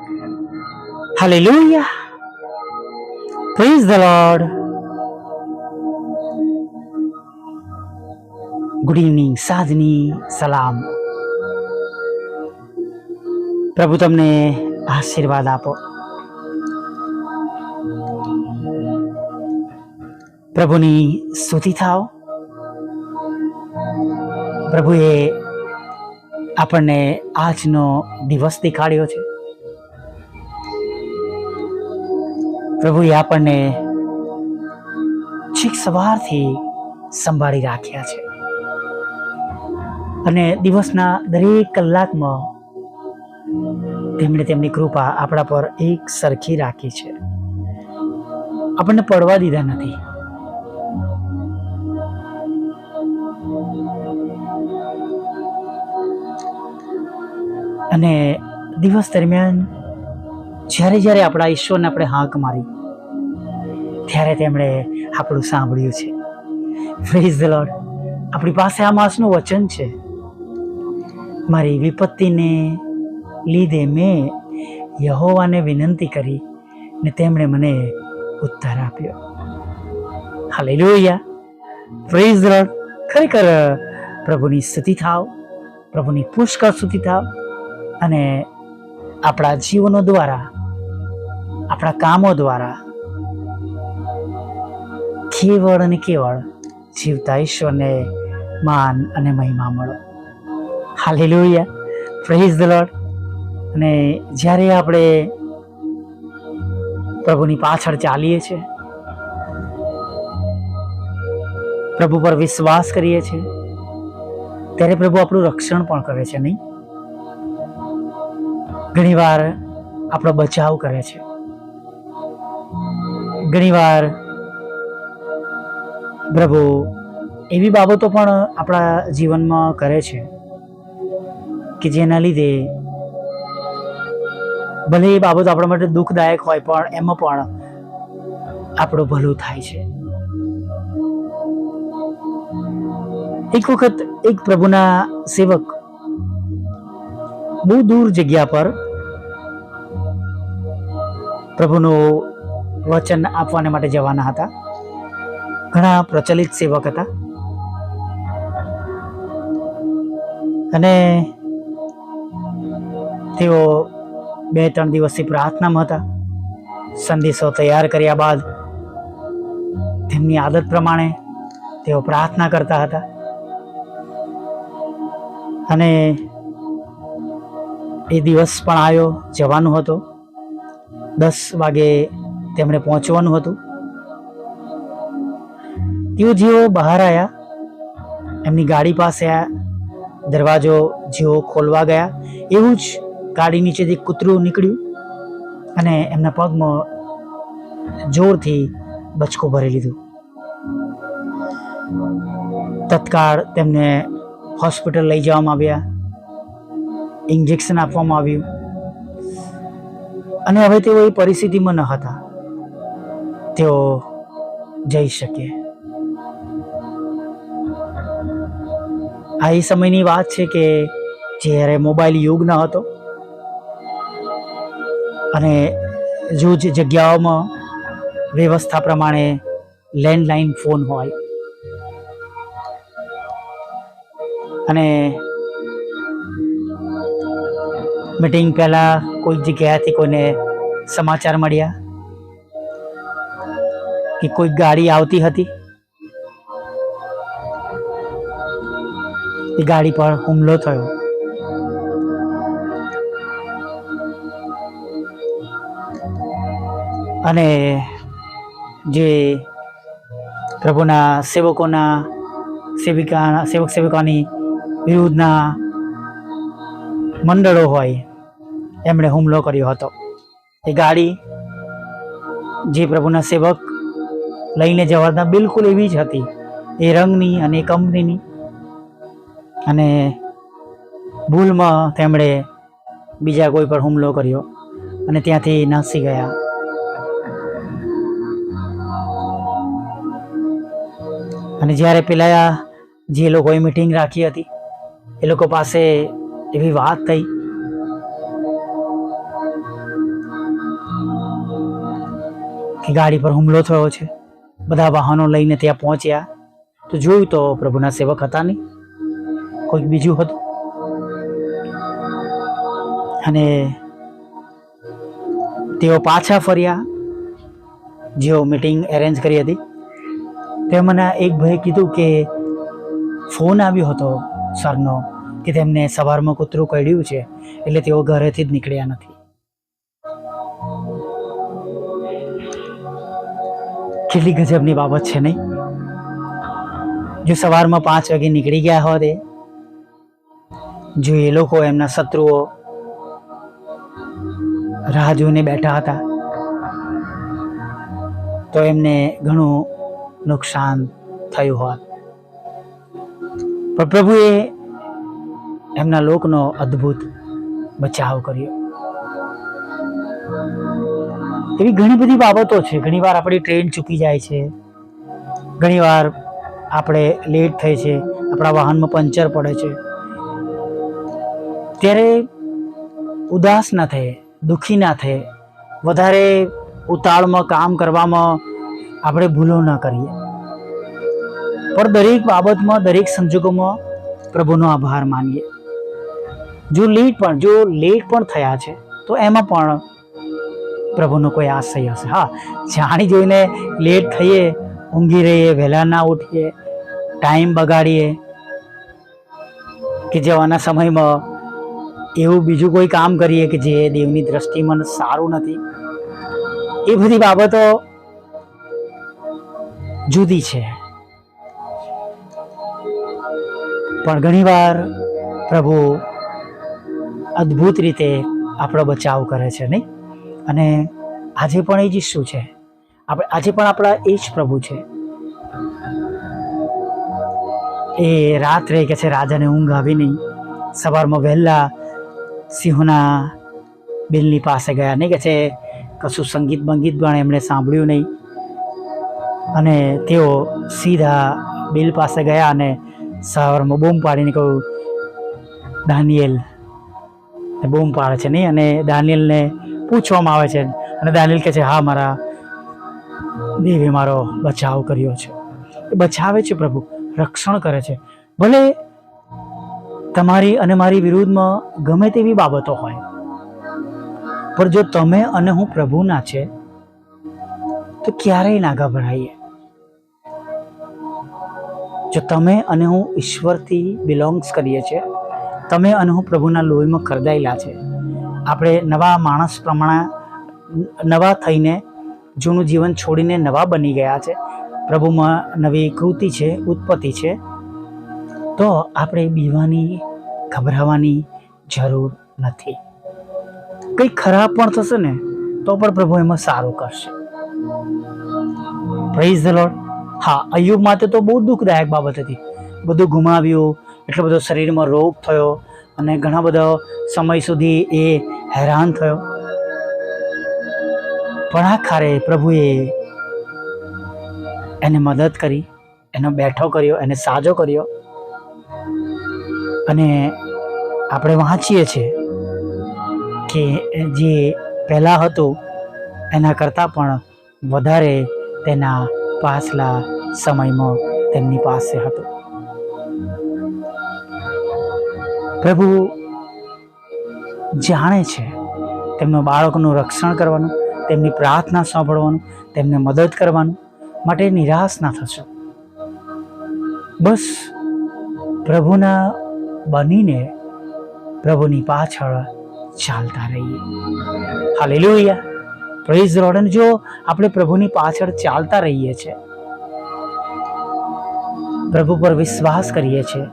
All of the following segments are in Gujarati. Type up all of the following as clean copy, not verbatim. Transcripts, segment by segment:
Hallelujah. Praise the Lord. Good evening, સાંજની સલામ. પ્રભુ તમને આશીર્વાદ આપો. પ્રભુની સ્તુતિ થાઓ. પ્રભુએ આપણને આજનો દિવસ દેખાડ્યો છે. પ્રભુએ આપણને છેક સવારથી સંભાળી રાખ્યા છે અને દિવસના દરેક કલાકમાં તેમણે તેમની કૃપા આપણા પર એક સરખી રાખી છે. આપણને પડવા દીધા નથી. અને દિવસ દરમિયાન જ્યારે જ્યારે આપણા ઈશ્વરને આપણે હાંક મારી ત્યારે તેમણે આપણું સાંભળ્યું છે. Praise the lord. આપણી પાસે આ માસનું વચન છે, મારી વિપત્તિને લીધે મેં યહોવાને વિનંતી કરી ને તેમણે મને ઉત્તર આપ્યો. હાલેલુયા. Praise the lord. ખરેખર પ્રભુની સ્તુતિ થાવ, પ્રભુની પુષ્કળ સ્તુતિ થાવ અને આપણા જીવનો દ્વારા, આપણા કામો દ્વારા કેવળ અને કેવળ જીવતા ઈશ્વરને માન અને મહિમા મળો. હાલેલુયા. Praise the lord. અને જ્યારે આપણે પ્રભુની પાછળ ચાલીએ છીએ, પ્રભુ પર વિશ્વાસ કરીએ છીએ, ત્યારે પ્રભુ આપણું રક્ષણ પણ કરે છે, નહીં? ઘણીવાર આપણો બચાવ કરે છે. ઘણીવાર પ્રભુ એવી બાબતો પણ આપણા જીવનમાં કરે છે કે જેના લીધે ભલે એ બાબતો આપણા માટે દુઃખદાયક હોય પણ એમાં પણ આપણું ભલું થાય છે. એક વખત એક પ્રભુના સેવક બહુ દૂર જગ્યા પર પ્રભુનું વચન આપવાને માટે જવાના હતા. ઘણા પ્રચલિત સેવક હતા અને તેઓ 2-3 દિવસથી પ્રાર્થનામાં હતા. સંદેશો તૈયાર કર્યા બાદ તેમની આદત પ્રમાણે તેઓ પ્રાર્થના કરતા હતા અને એ દિવસ પણ આવ્યો. જવાનું હતું. 10 વાગે તેમણે પહોંચવાનું હતું. તેઓ જેઓ બહાર આવ્યા, એમની ગાડી પાસે દરવાજો જેઓ ખોલવા ગયા, એવું જ ગાડી નીચેથી કૂતરું નીકળ્યું અને એમના પગમાં જોરથી બચકું ભરી લીધું. તત્કાળ તેમને હોસ્પિટલ લઈ જવામાં આવ્યા. ઇન્જેક્શન આપવામાં આવ્યું અને હવે તેઓ એ પરિસ્થિતિમાં ન હતા તેઓ જઈ શકે. આ એ સમયની વાત છે કે જ્યારે મોબાઈલ યુગ ન હતો અને જૂજ જગ્યાઓમાં વ્યવસ્થા પ્રમાણે લેન્ડલાઇન ફોન હોય અને મીટિંગ પહેલાં કોઈક જગ્યાએથી કોઈને સમાચાર મળ્યા કે કોઈક ગાડી આવતી હતી. એ ગાડી પર હુમલો થયો અને જે પ્રભુના સેવકોની વિરુદ્ધના મંડળો હોય એમણે હુમલો કર્યો હતો. એ ગાડી જે પ્રભુના સેવક લઈને જવાના બિલકુલ એવી જ હતી, એ રંગની અને એ કંપનીની, અને ભૂલમાં તેમણે બીજા કોઈ પર હુમલો કર્યો અને ત્યાંથી નાસી ગયા. અને જ્યારે પેલા જે લોકોએ મીટિંગ રાખી હતી એ લોકો પાસે એવી વાત થઈ કે ગાડી પર હુમલો થયો છે. બધા વાહનો લઈને ત્યાં પહોંચ્યા તો જોયું તો પ્રભુના સેવક હતા નહીં, કોઈક બીજું હતું. અને તેઓ પાછા ફર્યા. જેઓ મીટિંગ એરેન્જ કરી હતી તે મને એક ભાઈએ કીધું કે ફોન આવ્યો હતો સરનો કે તેમને સવારમાં કૂતરું કરડ્યું છે, એટલે તેઓ ઘરેથી જ નીકળ્યા નથી. કેટલી ગજબની બાબત છે નહીં? જો સવારમાં 5 વાગે નીકળી ગયા હોત, જો એ લોકો એમના શત્રુઓ રાહ જોઈને બેઠા હતા તો એમને ઘણું નુકસાન થયું હોત. પણ પ્રભુએ એમના લોકનો અદ્ભુત બચાવ કર્યો. એવી ઘણી બધી બાબતો છે. ઘણીવાર આપણી ટ્રેન ચૂકી જાય છે, ઘણીવાર આપણે લેટ થઈ છે, આપણા વાહનમાં પંચર પડે છે. ત્યારે ઉદાસ ના થાય, દુઃખી ના થાય, વધારે ઉતાળમાં કામ કરવામાં આપણે ભૂલો ના કરીએ. પણ દરેક બાબતમાં, દરેક સંજોગોમાં પ્રભુનો આભાર માનીએ. જો લેટ પણ થયા છે તો એમાં પણ પ્રભુનો કોઈ આશય હશે. હા, જાણી જોઈને લેટ થઈએ, ઊંઘી રહીએ, વહેલા ના ઉઠીએ, ટાઈમ બગાડીએ કે જવાના સમયમાં એવું બીજું કોઈ કામ કરીએ કે જે દેવની દ્રષ્ટિમાં સારું નથી, એ બધી બાબતો જુદી છે. પણ ઘણીવાર પ્રભુ અદ્ભુત રીતે આપણો બચાવ કરે છે નહીં? અને આજે પણ એ જ ઈસુ છે. આજે પણ આપણા એ જ પ્રભુ છે. એ રાત્રે કે છે રાજાને ઊંઘ આવી નહીં, સવારમાં વહેલા સિંહોના બિલની પાસે ગયા નહીં, કે છે કશું સંગીત બંગીત પણ એમણે સાંભળ્યું નહીં. અને તેઓ સીધા બિલ પાસે ગયા અને સવારમાં બૂમ પાડીને કહ્યું, દાનિયેલ બૂમ પાડે છે નહીં. અને દાનિયેલને પૂછવામાં આવે છે અને દાનિયેલ કહે છે, હા, મારા દેવે મારો બચાવ કર્યો છે. એ બચાવે છે પ્રભુ, રક્ષણ કરે છે. ભલે તમારી અને મારી વિરુદ્ધમાં ગમે તેવી બાબતો હોય, પણ જો તમે અને હું પ્રભુના છે તો ક્યારેય ના ગભરાઈએ. જો તમે અને હું ઈશ્વરથી બિલોંગ્સ કરીએ છીએ, તમે અને હું પ્રભુના લોહીમાં ખરદાયેલા છે, આપણે નવા માણસ પ્રમાણે નવા થઈને જૂનું જીવન છોડીને નવા બની ગયા છે, પ્રભુમાં નવી કૃતિ છે, ઉત્પત્તિ છે, તો આપણે બીવાની, ગભરાવાની જરૂર નથી. કંઈ ખરાબ પણ થશે ને તો પણ પ્રભુ એમાં સારું કરશે. Praise the lord. હા, અય્યુબ માટે તો બહુ દુઃખદાયક બાબત હતી. બધું ગુમાવ્યું, એટલો બધો શરીરમાં રોગ થયો અને ઘણા બધા સમય સુધી એ હેરાન થયો. પણ આખરે પ્રભુએ એને મદદ કરી, એનો બેઠો કર્યો, એને સાજો કર્યો. અને આપણે વાંચીએ છીએ કે જે પહેલાં હતું એના કરતાં પણ વધારે તેના પાછલા સમયમાં તેમની પાસે હતું. પ્રભુ જાણે છે તેમના બાળકોનું રક્ષણ કરવાનું, તેમની પ્રાર્થના સાંભળવાનું, તેમને મદદ કરવાનું. માટે નિરાશ ના થશો. બસ પ્રભુના બનીને પ્રભુની પાછળ ચાલતા રહીએ. Hallelujah, praise the lord. જો આપણે પ્રભુની પાછળ ચાલતા રહીએ છીએ, પ્રભુ પર વિશ્વાસ કરીએ છીએ,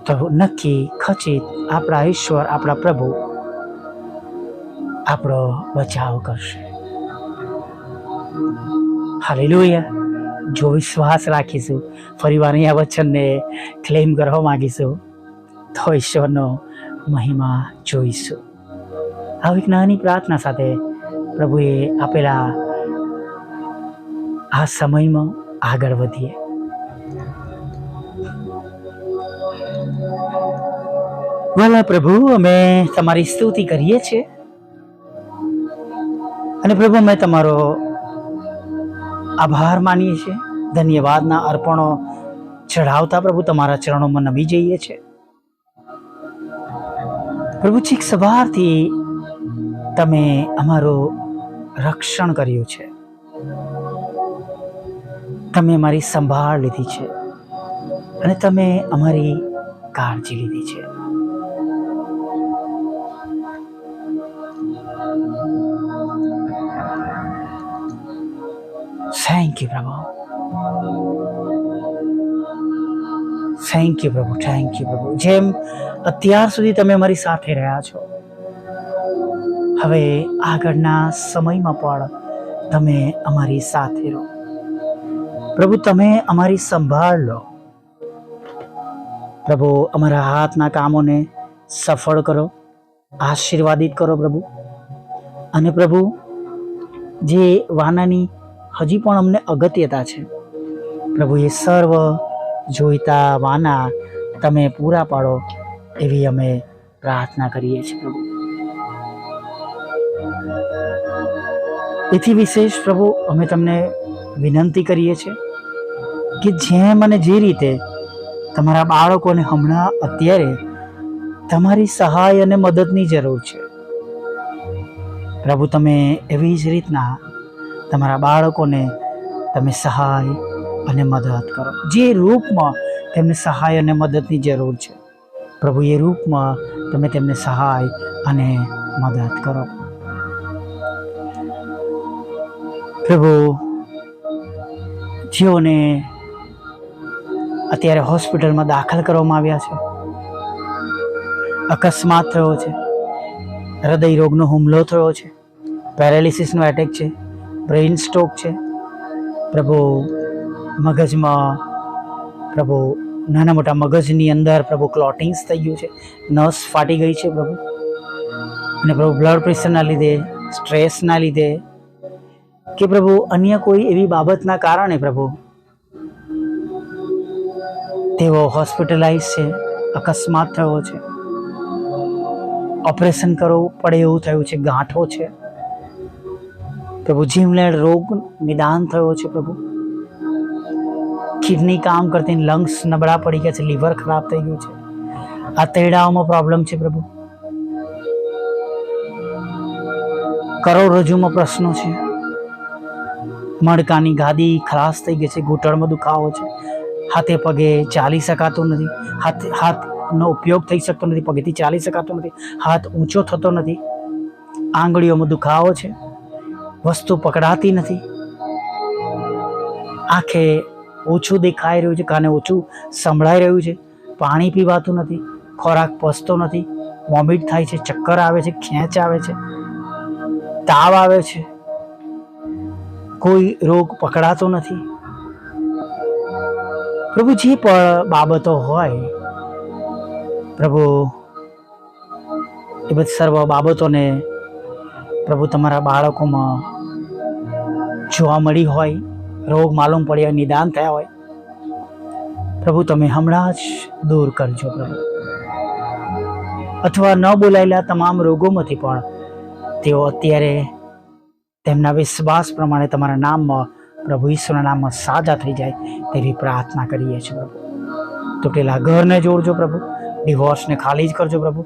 તો નક્કી ખચિત આપણા ઈશ્વર, આપણા પ્રભુ આપણો બચાવ કરશે. હાલેલુયા. જો વિશ્વાસ રાખીશું, ફરીવાર અહીંયા વચનને ક્લેમ કરવા માંગીશું, તો ઈશ્વરનો મહિમા જોઈશું. આવી એક નાની પ્રાર્થના સાથે પ્રભુએ આપેલા આ સમયમાં આગળ વધીએ. વાલા પ્રભુ, અમે તમારી સ્તુતિ કરીએ છીએ. અને પ્રભુ અમે તમારો આભાર માનીએ છીએ, ધન્યવાદના અર્પણો ચઢાવતા પ્રભુ તમારા ચરણોમાં નમી જઈએ છીએ. પ્રભુ છેક સવારથી તમે અમારું રક્ષણ કર્યું છે, તમે અમારી સંભાળ લીધી છે અને તમે અમારી કાળજી લીધી છે. થેન્ક યુ પ્રભુ, થેન્ક યુ પ્રભુ, થેન્ક યુ પ્રભુ. જેમ અત્યાર સુધી તમે અમારી સાથે રહ્યા છો, હવે આગળના સમયમાં પણ તમે અમારી સાથે રહો પ્રભુ. તમે અમારી સંભાળ લો પ્રભુ. અમારા હાથના કામોને સફળ કરો, આશીર્વાદિત કરો પ્રભુ. અને પ્રભુ, જે વાનાની હજી પણ અમને અગત્યતા છે પ્રભુ, એ સર્વ જોઈતા વાના તમે પૂરા પાડો એવી અમે પ્રાર્થના કરીએ છીએ પ્રભુ. એથી વિશેષ પ્રભુ અમે તમને વિનંતી કરીએ છીએ કે જેમ અને જે રીતે તમારા બાળકોને હમણાં અત્યારે તમારી સહાય અને મદદની જરૂર છે પ્રભુ, તમે એવી જ રીતના તમારા બાળકોને તમે સહાય અને મદદ કરો. જે રૂપમાં તેમને સહાય અને મદદની જરૂર છે પ્રભુ, એ રૂપમાં તમે તેમને સહાય અને મદદ કરો પ્રભુ. જેઓને અત્યારે હોસ્પિટલમાં દાખલ કરવામાં આવ્યા છે, અકસ્માત થયો છે, હૃદય રોગનો હુમલો થયો છે, પેરાલિસિસનો એટેક છે, બ્રેઇન સ્ટ્રોક છે પ્રભુ, મગજમાં પ્રભુ નાના મોટા મગજની અંદર પ્રભુ ક્લોટિંગ્સ થઈ ગયું છે, નસ ફાટી ગઈ છે પ્રભુ. અને પ્રભુ બ્લડ પ્રેશરના લીધે, સ્ટ્રેસના લીધે કે પ્રભુ અન્ય કોઈ એવી બાબતના કારણે પ્રભુ તેઓ હોસ્પિટલાઇઝ છે, અકસ્માત થયો છે, ઓપરેશન કરવું પડે એવું થયું છે, ગાંઠો છે પ્રભુ, જીવલેણ રોગ નિદાન થયો છે પ્રભુ, કિડની કામ કરતી, લંગ્સ નબળા પડી ગયા છે, લીવર ખરાબ થઈ ગયું છે, આંતરડાઓમાં પ્રોબ્લેમ છે પ્રભુ, કરોડરજ્જુમાં પ્રશ્નો છે, મણકાની ગાદી ખલાસ થઈ ગઈ છે, ઘૂંટણમાં દુખાવો છે, હાથે પગે ચાલી શકાતું નથી, હાથનો ઉપયોગ થઈ શકતો નથી, પગેથી ચાલી શકાતો નથી, હાથ ઊંચો થતો નથી, આંગળીઓમાં દુખાવો છે, વસ્તુ પકડાતી નથી, આંખે ઓછું દેખાઈ રહ્યું છે, કાને ઓછું સંભળાઈ રહ્યું છે, પાણી પીવાતું નથી, ખોરાક પચતો નથી, વોમિટ થાય છે, ચક્કર આવે છે, ખેંચ આવે છે, તાવ આવે છે, કોઈ રોગ પકડાતો નથી પ્રભુ. જે પણ બાબતો હોય પ્રભુ, એ બધી સર્વ બાબતોને પ્રભુ તમારા બાળકોમાં જોવા મળી હોય, રોગ માલુમ પડ્યા, નિદાન થયા હોય પ્રભુ, તમે હમણાં જ દૂર કરજો પ્રભુ. અથવા ન બોલાયેલા તમામ રોગોમાંથી પણ તેઓ અત્યારે તેમના વિશ્વાસ પ્રમાણે તમારા નામમાં પ્રભુ ઈશ્વરના નામમાં સાજા થઈ જાય તેવી પ્રાર્થના કરીએ છીએ પ્રભુ. તૂટેલા ઘરને જોડજો પ્રભુ, ડિવોર્સને ખાલી જ કરજો પ્રભુ.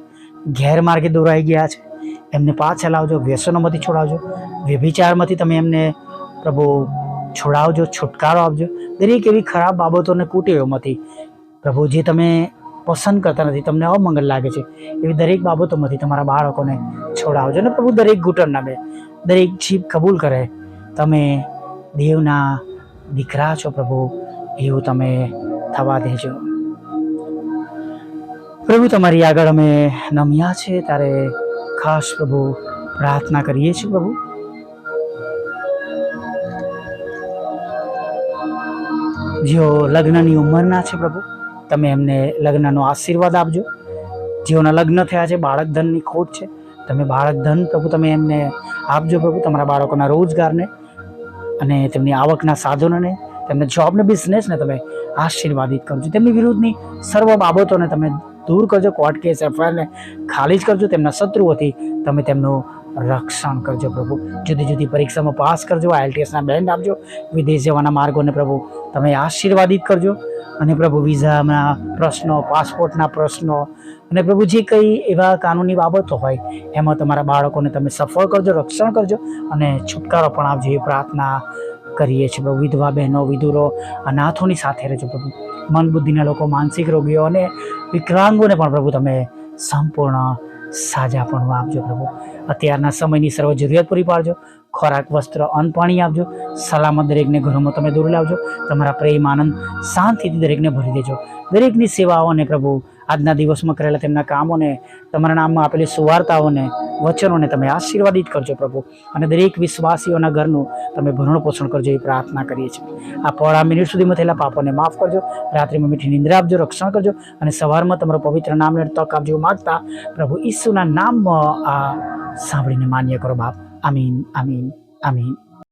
ગેરમાર્ગે દોરાઈ ગયા છે એમને પાછા લાવજો, વ્યસનોમાંથી છોડાવજો, વ્યભિચારમાંથી તમે એમને પ્રભુ છોડાવજો, છુટકારો આપજો. દરેક એવી ખરાબ બાબતોને કુટેવોમાંથી પ્રભુ, જે તમે પસંદ કરતા નથી, તમને અમંગળ લાગે છે, એવી દરેક બાબતોમાંથી તમારા બાળકોને છોડાવજો. ને પ્રભુ દરેક ઘૂંટણના બે, દરેક જીભ કબૂલ કરે તમે દેવના દીકરા છો પ્રભુ, એવું તમે થવા દેજો પ્રભુ. તમારી આગળ અમે નમ્યા છે ત્યારે ખાસ પ્રભુ પ્રાર્થના કરીએ છીએ પ્રભુ. જેઓ લગ્નની ઉંમરના છે પ્રભુ, તમે એમને લગ્નનો આશીર્વાદ આપજો. જેઓના લગ્ન થયા છે, બાળક ધનની ખોટ છે, તમે બાળક ધન પ્રભુ તમે એમને આપજો પ્રભુ. તમારા બાળકોના રોજગારને અને તેમની આવકના સાધનોને, તેમના જોબને, બિઝનેસને તમે આશીર્વાદિત કરજો. તેમની વિરુદ્ધની સર્વ બાબતોને તમે દૂર કરજો, કોર્ટ કેસ એફઆઈઆરને ખાલી જ કરજો, તેમના શત્રુઓથી તમે તેમનું રક્ષણ કરજો પ્રભુ. જુદી જુદી પરીક્ષામાં પાસ કરજો, IELTSના બેન્ડ આપજો, વિદેશ જવાના માર્ગોને પ્રભુ તમે આશીર્વાદિત કરજો. અને પ્રભુ વિઝાના પ્રશ્નો, પાસપોર્ટના પ્રશ્નો અને પ્રભુ જે કંઈ એવા કાનૂની બાબતો હોય એમાં તમારા બાળકોને તમે સફળ કરજો, રક્ષણ કરજો અને છુટકારો પણ આપજો એ પ્રાર્થના કરીએ છીએ પ્રભુ. વિધવા બહેનો, વિધુરો, અનાથોની સાથે રહેજો પ્રભુ. મન બુદ્ધિના લોકો, માનસિક રોગીઓ અને વિકલાંગોને પણ પ્રભુ તમે સંપૂર્ણ સાજાપણું આપજો પ્રભુ. અત્યારના સમયની સર્વ જરૂરિયાત પૂરી પાડજો. ખોરાક, વસ્ત્ર, અન્ન, પાણી આપજો. સલામત દરેકને ઘરોમાં તમે દૂર લાવજો. તમારા પ્રેમ, આનંદ, શાંતિથી દરેકને ભરી દેજો. દરેકની સેવાઓને પ્રભુ આજના દિવસમાં કરેલા તેમના કામોને, તમારા નામમાં આપેલી સુવાર્તાઓને, વચનોને તમે આશીર્વાદિત કરજો પ્રભુ. અને દરેક વિશ્વાસીઓના ઘરનું તમે ભરણ પોષણ કરજો એ પ્રાર્થના કરીએ છીએ. આ પોળા મિનિટ સુધીમાં થયેલા પાપોને માફ કરજો. રાત્રિમાં મીઠી નિંદ્રા આપજો, રક્ષણ કરજો અને સવારમાં તમારું પવિત્ર નામને તક આપજો માગતા પ્રભુ ઈસુના નામમાં આ સાંભળીને માન્ય કરો બાપ. આમીન, આમીન, આમીન.